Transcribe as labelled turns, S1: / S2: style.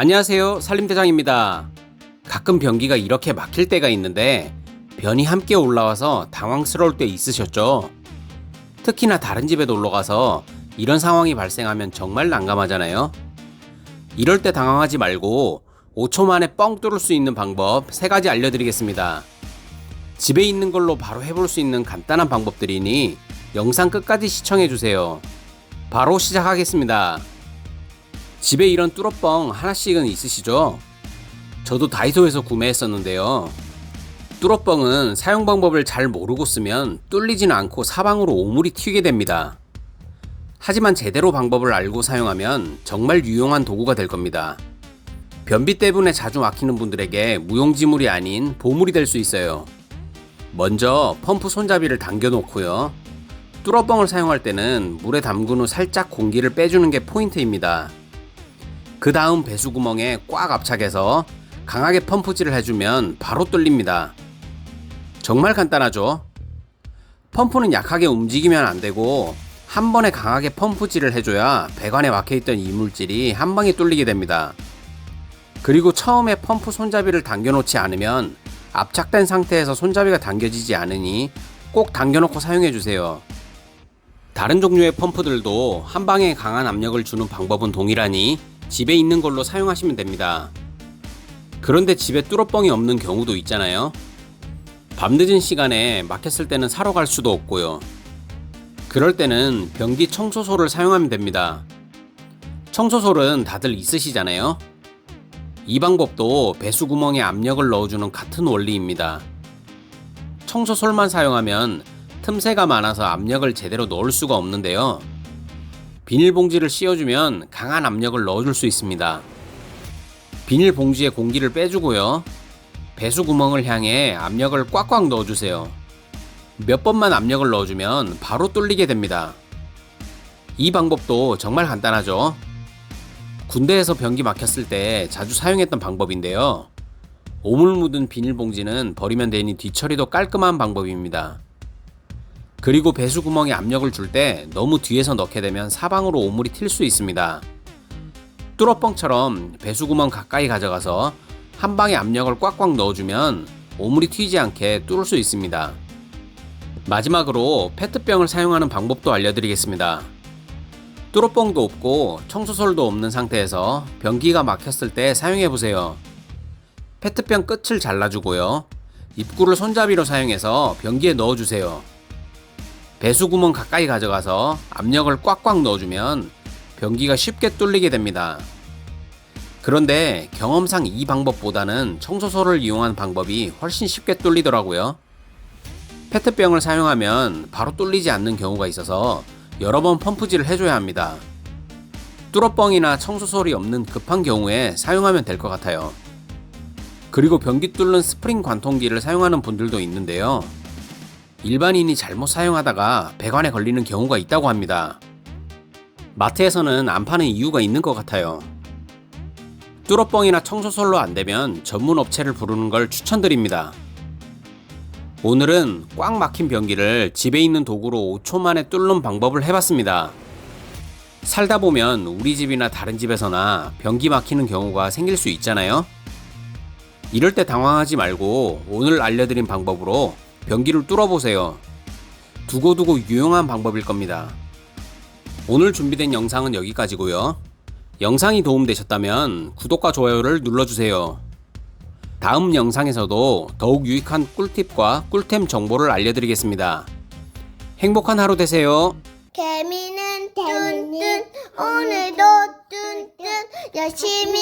S1: 안녕하세요, 산림대장입니다. 가끔 변기가 이렇게 막힐 때가 있는데 변이 함께 올라와서 당황스러울 때 있으셨죠? 특히나 다른 집에 놀러가서 이런 상황이 발생하면 정말 난감하잖아요. 이럴 때 당황하지 말고 5초 만에 뻥 뚫을 수 있는 방법 3가지 알려드리겠습니다. 집에 있는 걸로 바로 해볼 수 있는 간단한 방법들이니 영상 끝까지 시청해주세요. 바로 시작하겠습니다. 집에 이런 뚫어뻥 하나씩은 있으시죠? 저도 다이소에서 구매했었는데요. 뚫어뻥은 사용 방법을 잘 모르고 쓰면 뚫리지는 않고 사방으로 오물이 튀게 됩니다. 하지만 제대로 방법을 알고 사용하면 정말 유용한 도구가 될 겁니다. 변비 때문에 자주 막히는 분들에게 무용지물이 아닌 보물이 될 수 있어요. 먼저 펌프 손잡이를 당겨 놓고요. 뚫어뻥을 사용할 때는 물에 담근 후 살짝 공기를 빼주는 게 포인트입니다. 그 다음 배수구멍에 꽉 압착해서 강하게 펌프질을 해주면 바로 뚫립니다. 정말 간단하죠? 펌프는 약하게 움직이면 안 되고 한 번에 강하게 펌프질을 해줘야 배관에 막혀있던 이물질이 한 방에 뚫리게 됩니다. 그리고 처음에 펌프 손잡이를 당겨놓지 않으면 압착된 상태에서 손잡이가 당겨지지 않으니 꼭 당겨놓고 사용해주세요. 다른 종류의 펌프들도 한 방에 강한 압력을 주는 방법은 동일하니 집에 있는 걸로 사용하시면 됩니다. 그런데 집에 뚫어뻥이 없는 경우도 있잖아요. 밤늦은 시간에 막혔을 때는 사러 갈 수도 없고요. 그럴 때는 변기 청소솔을 사용하면 됩니다. 청소솔은 다들 있으시잖아요. 이 방법도 배수구멍에 압력을 넣어주는 같은 원리입니다. 청소솔만 사용하면 틈새가 많아서 압력을 제대로 넣을 수가 없는데요. 비닐봉지를 씌워주면 강한 압력을 넣어줄 수 있습니다. 비닐봉지에 공기를 빼주고요. 배수구멍을 향해 압력을 꽉꽉 넣어주세요. 몇 번만 압력을 넣어주면 바로 뚫리게 됩니다. 이 방법도 정말 간단하죠? 군대에서 변기 막혔을 때 자주 사용했던 방법인데요. 오물 묻은 비닐봉지는 버리면 되니 뒤처리도 깔끔한 방법입니다. 그리고 배수구멍에 압력을 줄 때 너무 뒤에서 넣게 되면 사방으로 오물이 튈 수 있습니다. 뚫어뻥처럼 배수구멍 가까이 가져가서 한 방에 압력을 꽉꽉 넣어주면 오물이 튀지 않게 뚫을 수 있습니다. 마지막으로 페트병을 사용하는 방법도 알려드리겠습니다. 뚫어뻥도 없고 청소솔도 없는 상태에서 변기가 막혔을 때 사용해보세요. 페트병 끝을 잘라주고요. 입구를 손잡이로 사용해서 변기에 넣어주세요. 배수구멍 가까이 가져가서 압력을 꽉꽉 넣어주면 변기가 쉽게 뚫리게 됩니다. 그런데 경험상 이 방법보다는 청소솔을 이용한 방법이 훨씬 쉽게 뚫리더라고요. 페트병을 사용하면 바로 뚫리지 않는 경우가 있어서 여러 번 펌프질을 해줘야 합니다. 뚫어뻥이나 청소솔이 없는 급한 경우에 사용하면 될 것 같아요. 그리고 변기 뚫는 스프링 관통기를 사용하는 분들도 있는데요. 일반인이 잘못 사용하다가 배관에 걸리는 경우가 있다고 합니다. 마트에서는 안 파는 이유가 있는 것 같아요. 뚫어뻥이나 청소솔로 안 되면 전문 업체를 부르는 걸 추천드립니다. 오늘은 꽉 막힌 변기를 집에 있는 도구로 5초 만에 뚫는 방법을 해봤습니다. 살다 보면 우리 집이나 다른 집에서나 변기 막히는 경우가 생길 수 있잖아요. 이럴 때 당황하지 말고 오늘 알려드린 방법으로 변기를 뚫어보세요. 두고두고 유용한 방법일 겁니다. 오늘 준비된 영상은 여기까지고요. 영상이 도움되셨다면 구독과 좋아요를 눌러주세요. 다음 영상에서도 더욱 유익한 꿀팁과 꿀템 정보를 알려드리겠습니다. 행복한 하루 되세요.
S2: 개미는 뚠뚠 오늘도 뚠뚠 열심히